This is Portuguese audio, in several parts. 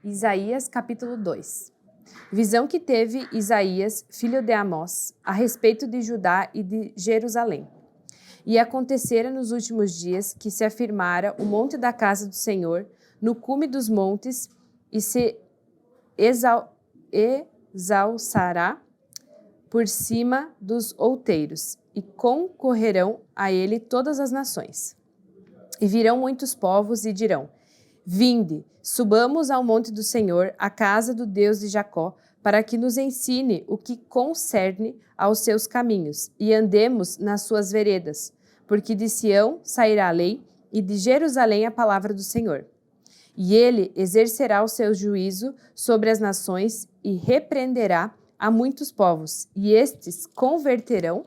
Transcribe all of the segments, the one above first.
Isaías capítulo 2. Visão que teve Isaías, filho de Amós, a respeito de Judá e de Jerusalém. E acontecera nos últimos dias que se afirmara o monte da casa do Senhor no cume dos montes e se exalçará por cima dos outeiros, e concorrerão a ele todas as nações. E virão muitos povos e dirão: Vinde, subamos ao monte do Senhor, à casa do Deus de Jacó, para que nos ensine o que concerne aos seus caminhos, e andemos nas suas veredas, porque de Sião sairá a lei, e de Jerusalém a palavra do Senhor. E ele exercerá o seu juízo sobre as nações e repreenderá a muitos povos, e estes converterão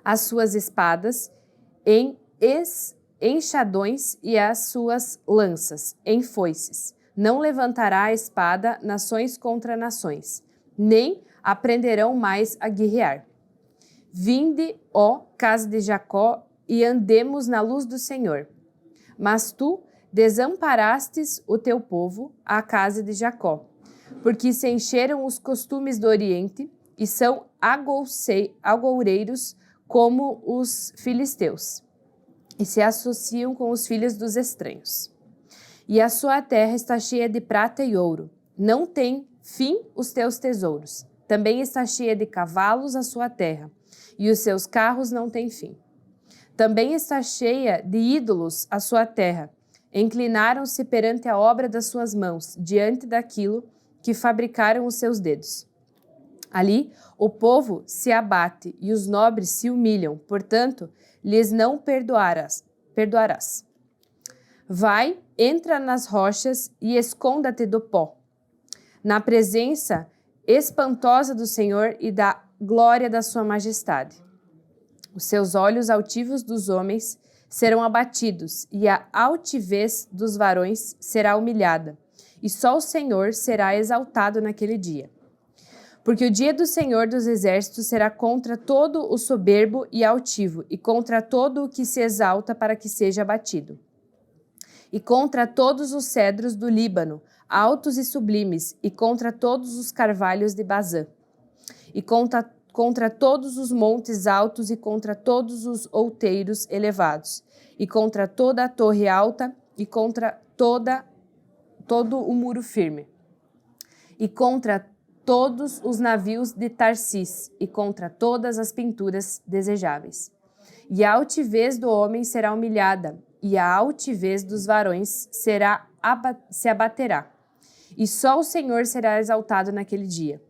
as suas espadas em enxadões e as suas lanças em foices. Não levantará a espada nações contra nações, nem aprenderão mais a guerrear. Vinde, ó casa de Jacó, e andemos na luz do Senhor. Mas tu desamparastes o teu povo, a casa de Jacó, porque se encheram os costumes do Oriente e são agoureiros como os filisteus, e se associam com os filhos dos estranhos. E a sua terra está cheia de prata e ouro. Não tem fim os teus tesouros. Também está cheia de cavalos a sua terra, e os seus carros não têm fim. Também está cheia de ídolos a sua terra. Inclinaram-se perante a obra das suas mãos, diante daquilo que fabricaram os seus dedos. Ali o povo se abate e os nobres se humilham, portanto, lhes não perdoarás. Vai, entra nas rochas e esconda-te do pó, na presença espantosa do Senhor e da glória da sua majestade. Os seus olhos altivos dos homens serão abatidos, e a altivez dos varões será humilhada, e só o Senhor será exaltado naquele dia. Porque o dia do Senhor dos Exércitos será contra todo o soberbo e altivo, e contra todo o que se exalta para que seja abatido. E contra todos os cedros do Líbano, altos e sublimes, e contra todos os carvalhos de Bazã. E contra todos os montes altos, e contra todos os outeiros elevados, e contra toda a torre alta, e contra todo o muro firme, e contra todos os navios de Tarsis, e contra todas as pinturas desejáveis. E a altivez do homem será humilhada, e a altivez dos varões se abaterá. E só o Senhor será exaltado naquele dia.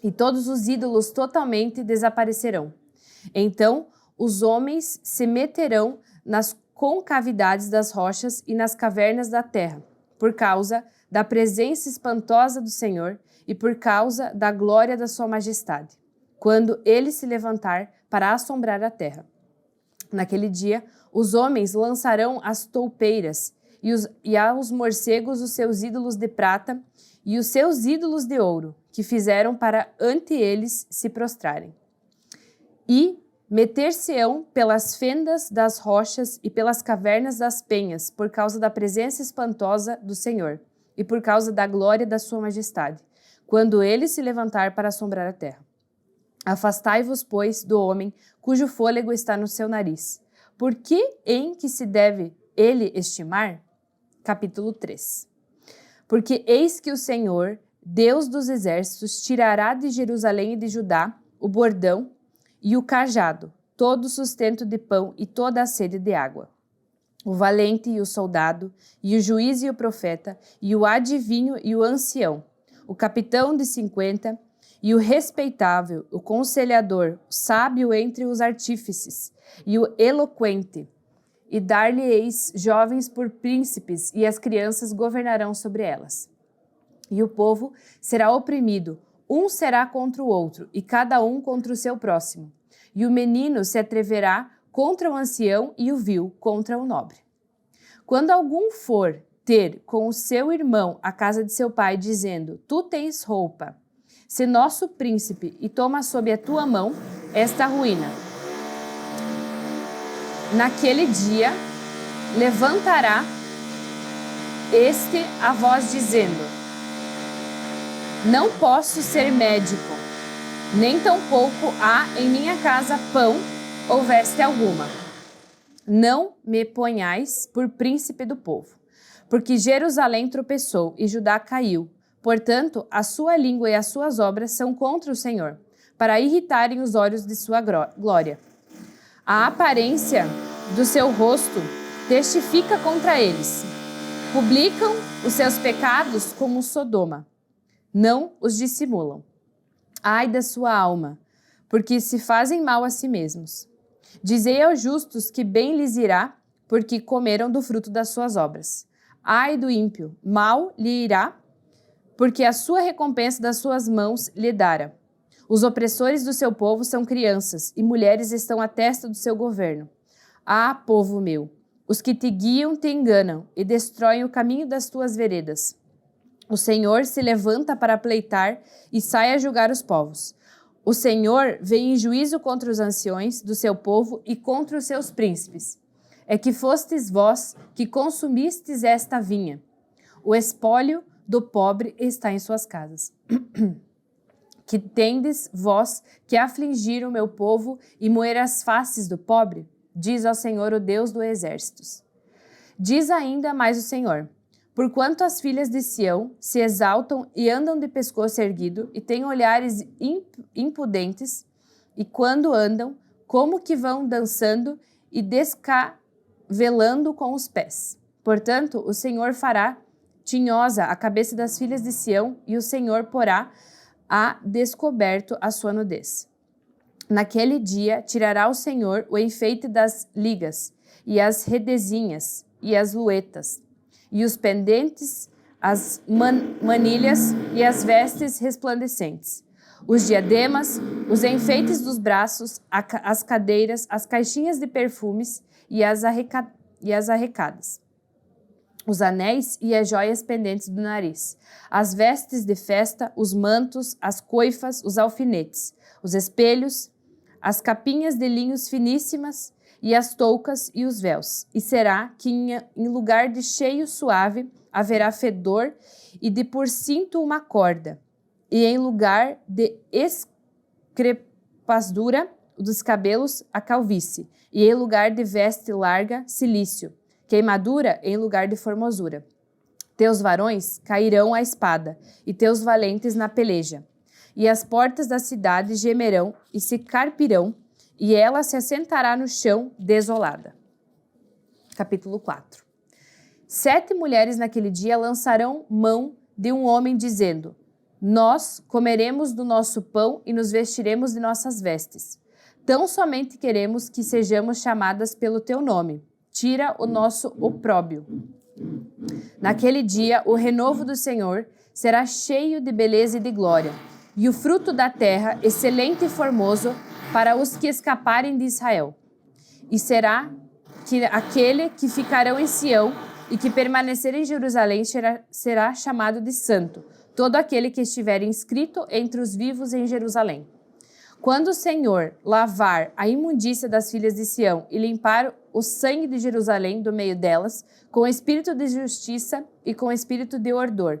E todos os ídolos totalmente desaparecerão. Então os homens se meterão nas concavidades das rochas e nas cavernas da terra, por causa da presença espantosa do Senhor e por causa da glória da sua majestade, quando ele se levantar para assombrar a terra. Naquele dia, os homens lançarão as toupeiras e aos morcegos os seus ídolos de prata e os seus ídolos de ouro, que fizeram para ante eles se prostrarem. E meter-se-ão pelas fendas das rochas e pelas cavernas das penhas, por causa da presença espantosa do Senhor e por causa da glória da sua majestade, quando ele se levantar para assombrar a terra. Afastai-vos, pois, do homem cujo fôlego está no seu nariz. Por que em que se deve ele estimar? Capítulo 3. Porque eis que o Senhor, Deus dos exércitos, tirará de Jerusalém e de Judá o bordão e o cajado, todo o sustento de pão e toda a sede de água. O valente e o soldado, e o juiz e o profeta, e o adivinho e o ancião, o capitão de 50, e o respeitável, o conselhador, o sábio entre os artífices, e o eloquente, e dar-lhe-eis jovens por príncipes, e as crianças governarão sobre elas. E o povo será oprimido, um será contra o outro, e cada um contra o seu próximo. E o menino se atreverá contra o ancião, e o vil contra o nobre. Quando algum for ter com o seu irmão a casa de seu pai, dizendo: Tu tens roupa, se nosso príncipe, e toma sob a tua mão esta ruína. Naquele dia levantará este a vós dizendo: não posso ser médico, nem tampouco há em minha casa pão ou veste alguma. Não me ponhais por príncipe do povo, porque Jerusalém tropeçou e Judá caiu. Portanto, a sua língua e as suas obras são contra o Senhor, para irritarem os olhos de sua glória. A aparência do seu rosto testifica contra eles. Publicam os seus pecados como Sodoma. Não os dissimulam. Ai da sua alma, porque se fazem mal a si mesmos. Dizei aos justos que bem lhes irá, porque comeram do fruto das suas obras. Ai do ímpio, mal lhe irá, porque a sua recompensa das suas mãos lhe dará. Os opressores do seu povo são crianças, e mulheres estão à testa do seu governo. Ah, povo meu, os que te guiam te enganam e destroem o caminho das tuas veredas. O Senhor se levanta para pleitar e sai a julgar os povos. O Senhor vem em juízo contra os anciões do seu povo e contra os seus príncipes. É que fostes vós que consumistes esta vinha. O espólio do pobre está em suas casas. Que tendes vós que afligir o meu povo e moer as faces do pobre? Diz ao Senhor, o Deus dos exércitos. Diz ainda mais o Senhor: porquanto as filhas de Sião se exaltam e andam de pescoço erguido e têm olhares impudentes, e quando andam, como que vão dançando e descavelando com os pés. Portanto, o Senhor fará tinhosa a cabeça das filhas de Sião, e o Senhor porá a descoberto a sua nudez. Naquele dia tirará o Senhor o enfeite das ligas, e as redezinhas, e as luetas, e os pendentes, as manilhas e as vestes resplandecentes, os diademas, os enfeites dos braços, as cadeiras, as caixinhas de perfumes e as arrecadas, os anéis e as joias pendentes do nariz, as vestes de festa, os mantos, as coifas, os alfinetes, os espelhos, as capinhas de linhos finíssimas e as toucas e os véus. E será que em lugar de cheio suave haverá fedor e de por cinto uma corda, e em lugar de escrepadura dos cabelos a calvície, e em lugar de veste larga cilício, queimadura em lugar de formosura. Teus varões cairão à espada, e teus valentes na peleja. E as portas da cidade gemerão e se carpirão, e ela se assentará no chão desolada. Capítulo 4. 7 mulheres naquele dia lançarão mão de um homem, dizendo: nós comeremos do nosso pão e nos vestiremos de nossas vestes. Tão somente queremos que sejamos chamadas pelo teu nome. Tira o nosso opróbio. Naquele dia, o renovo do Senhor será cheio de beleza e de glória, e o fruto da terra excelente e formoso para os que escaparem de Israel. E será que aquele que ficarão em Sião e que permanecer em Jerusalém será chamado de santo, todo aquele que estiver inscrito entre os vivos em Jerusalém. Quando o Senhor lavar a imundícia das filhas de Sião e limpar o sangue de Jerusalém do meio delas, com espírito de justiça e com espírito de ordor,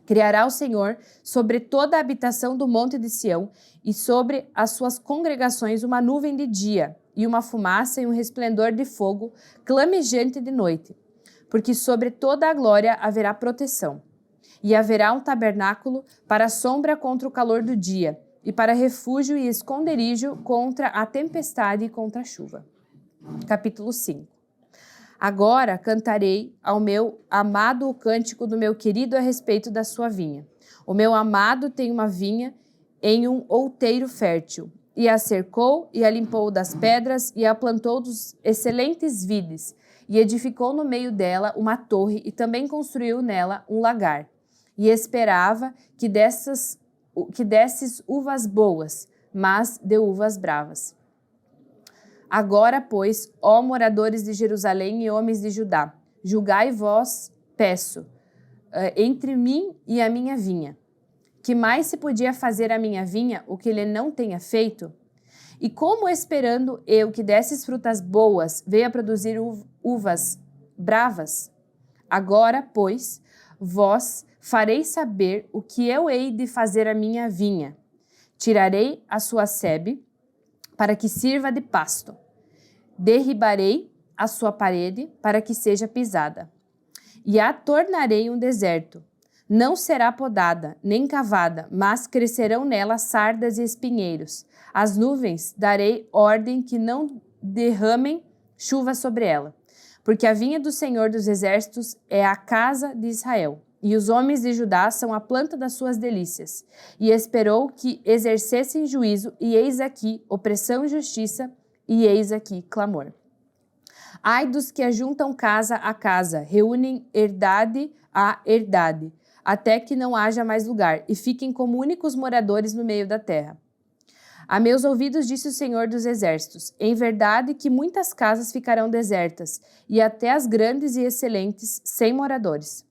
criará o Senhor sobre toda a habitação do monte de Sião e sobre as suas congregações uma nuvem de dia e uma fumaça e um resplendor de fogo clamejante de noite, porque sobre toda a glória haverá proteção. E haverá um tabernáculo para sombra contra o calor do dia, e para refúgio e esconderijo contra a tempestade e contra a chuva. Capítulo 5. Agora cantarei ao meu amado o cântico do meu querido a respeito da sua vinha. O meu amado tem uma vinha em um outeiro fértil, e a cercou, e a limpou das pedras, e a plantou dos excelentes vides, e edificou no meio dela uma torre, e também construiu nela um lagar. E esperava que desses uvas boas, mas de uvas bravas. Agora, pois, ó moradores de Jerusalém e homens de Judá, julgai vós, peço, entre mim e a minha vinha. Que mais se podia fazer à minha vinha o que ele não tenha feito? E como esperando eu que desses frutas boas veio a produzir uvas bravas? Agora, pois, vós fareis saber o que eu hei de fazer à minha vinha. Tirarei a sua sebe, para que sirva de pasto. Derribarei a sua parede, para que seja pisada. E a tornarei um deserto. Não será podada, nem cavada, mas crescerão nela sardas e espinheiros. As nuvens darei ordem que não derramem chuva sobre ela. Porque a vinha do Senhor dos Exércitos é a casa de Israel, e os homens de Judá são a planta das suas delícias. E esperou que exercessem juízo, e eis aqui opressão e justiça, e eis aqui clamor. Ai dos que ajuntam casa a casa, reúnem herdade a herdade, até que não haja mais lugar, e fiquem como únicos moradores no meio da terra. A meus ouvidos disse o Senhor dos Exércitos, em verdade que muitas casas ficarão desertas, e até as grandes e excelentes, sem moradores.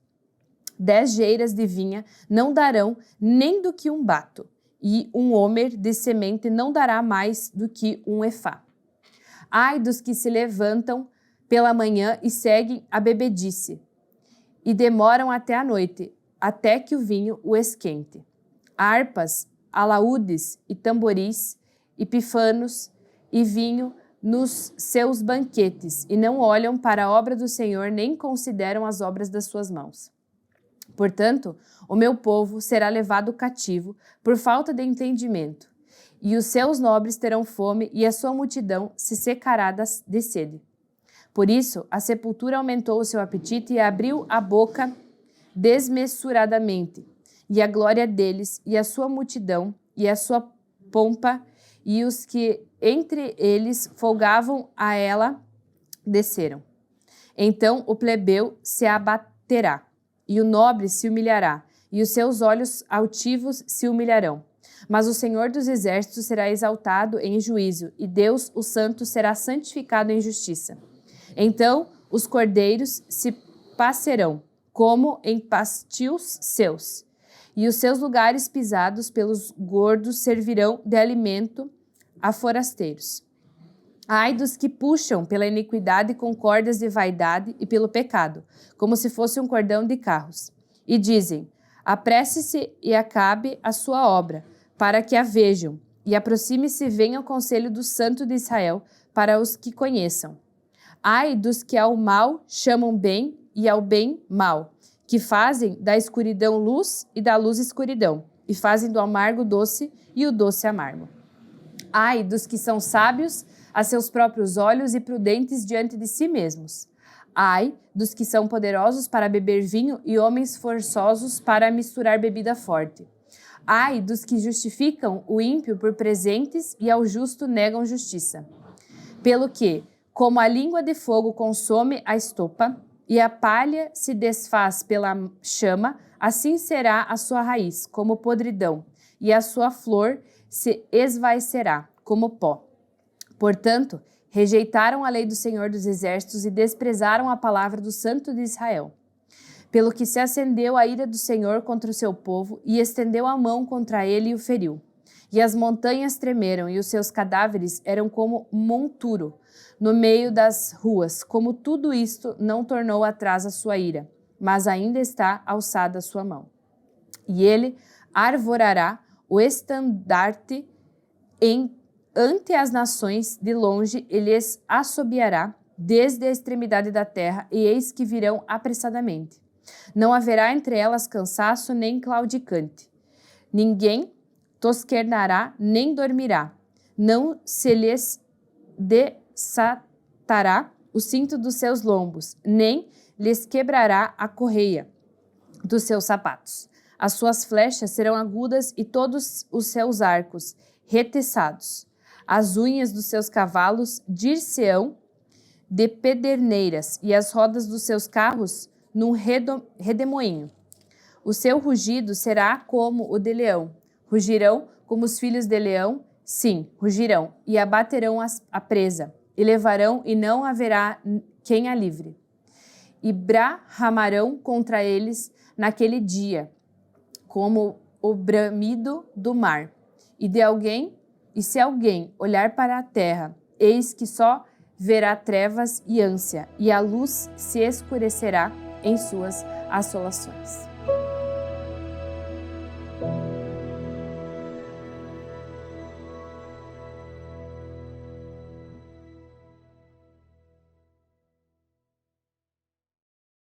10 geiras de vinha não darão nem do que um bato, e um homer de semente não dará mais do que um efá. Ai dos que se levantam pela manhã e seguem a bebedice, e demoram até a noite, até que o vinho o esquente. Harpas, alaúdes e tamboris, e pifanos e vinho nos seus banquetes, e não olham para a obra do Senhor, nem consideram as obras das suas mãos. Portanto, o meu povo será levado cativo por falta de entendimento, e os seus nobres terão fome, e a sua multidão se secará de sede. Por isso, a sepultura aumentou o seu apetite e abriu a boca desmesuradamente, e a glória deles, e a sua multidão, e a sua pompa, e os que entre eles folgavam a ela, desceram. Então o plebeu se abaterá, e o nobre se humilhará, e os seus olhos altivos se humilharão. Mas o Senhor dos Exércitos será exaltado em juízo, e Deus, o Santo, será santificado em justiça. Então os cordeiros se pascerão, como em pastios seus, e os seus lugares pisados pelos gordos servirão de alimento a forasteiros. Ai dos que puxam pela iniquidade com cordas de vaidade e pelo pecado, como se fosse um cordão de carros, e dizem: apresse-se e acabe a sua obra, para que a vejam, e aproxime-se e venha o conselho do Santo de Israel, para os que conheçam. Ai dos que ao mal chamam bem e ao bem mal, que fazem da escuridão luz e da luz escuridão, e fazem do amargo doce e o doce amargo. Ai dos que são sábios a seus próprios olhos e prudentes diante de si mesmos. Ai dos que são poderosos para beber vinho e homens forçosos para misturar bebida forte. Ai dos que justificam o ímpio por presentes e ao justo negam justiça. Pelo que, como a língua de fogo consome a estopa, e a palha se desfaz pela chama, assim será a sua raiz, como podridão, e a sua flor se esvaicerá, como pó. Portanto, rejeitaram a lei do Senhor dos Exércitos e desprezaram a palavra do Santo de Israel. Pelo que se acendeu a ira do Senhor contra o seu povo, e estendeu a mão contra ele e o feriu. E as montanhas tremeram, e os seus cadáveres eram como monturo no meio das ruas. Como tudo isto não tornou atrás a sua ira, mas ainda está alçada a sua mão. E ele arvorará o estandarte ante as nações, de longe ele lhes assobiará desde a extremidade da terra, e eis que virão apressadamente. Não haverá entre elas cansaço nem claudicante. Ninguém tosquernará nem dormirá. Não se lhes desatará o cinto dos seus lombos, nem lhes quebrará a correia dos seus sapatos. As suas flechas serão agudas e todos os seus arcos reteçados. As unhas dos seus cavalos dir-se-ão de pederneiras, e as rodas dos seus carros num redemoinho. O seu rugido será como o de leão. Rugirão como os filhos de leão, sim, rugirão, e abaterão a presa, e levarão, e não haverá quem a livre. E bramarão contra eles naquele dia, como o bramido do mar. E se alguém olhar para a terra, eis que só verá trevas e ânsia, e a luz se escurecerá em suas assolações.